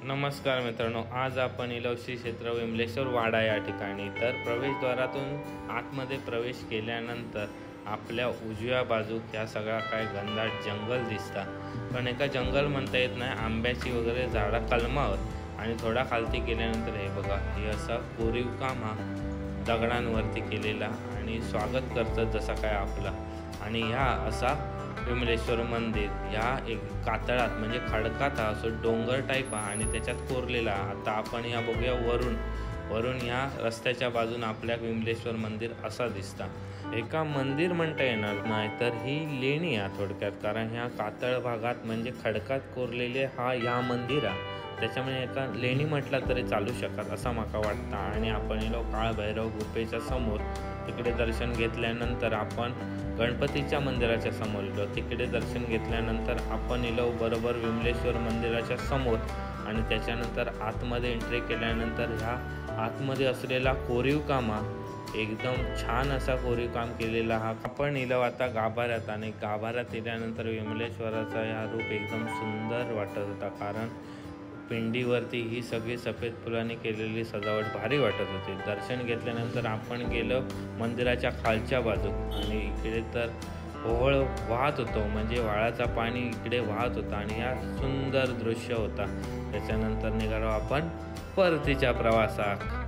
नमस्कार मित्रांनो, आज आपण इलो श्री क्षेत्र विमलेश्वर वाडा या ठिकाणी तर प्रवेशद्वारातून आतमध्ये प्रवेश केल्यानंतर आपल्या उजव्या बाजूक ह्या सगळा काय घनदाट जंगल दिसता। पण एका जंगल म्हणता येत नाही, आंब्याची वगैरे झाडं कलमावर आणि थोडा खालती गेल्यानंतर हे बघा, हे असा कोरीव काम हा दगडांवरती केलेला आणि स्वागत करतं जसा काय आपला। आणि ह्या असा विमलेश्वर मंदिर ह्या एक कातळात म्हणजे खडकात हा असं डोंगर टाईप आहे आणि त्याच्यात कोरलेला। आता आपण या बघूया वरून ह्या रस्त्याच्या बाजून आपल्या विमलेश्वर मंदिर असा दिसता। एका मंदिर म्हणता येणार नाही तर ही लेणी आहे थोडक्यात, कारण ह्या कातळ भागात म्हणजे खडकात कोरलेले हा ह्या मंदिर आहे, त्याच्यामुळे एका लेणी म्हटलं तरी चालू शकत असं माका वाटतं। आणि आपण इलो काळभैरव गुफेच्या समोर तिकडे दर्शन घेतल्यानंतर आपण गणपतीच्या मंदिराच्या समोर इलो, तिकडे दर्शन घेतल्यानंतर आपण इलो बरोबर विमलेश्वर मंदिराच्या समोर आणि त्याच्यानंतर आतमध्ये एंट्री केल्यानंतर ह्या आतमध्ये असलेला कोरीव कामा एकदम छान असा कोरीव काम केलेला हा आपण इलो आता गाभाऱ्यात। आणि गाभाऱ्यात इल्यानंतर विमलेश्वराचा हा रूप एकदम सुंदर वाटत होता, कारण पिंडीवरती ही सगळी सफेद फुलांनी केलेली सजावट भारी वाटत होती। दर्शन घेतल्यानंतर आपण गेलो मंदिराच्या खालच्या बाजूक आणि इकडे तर ओहळ वाहत होतो, म्हणजे वाळाचा पाणी इकडे वाहत होता आणि हा सुंदर दृश्य होता। त्याच्यानंतर निघालो आपण परतीच्या प्रवासात।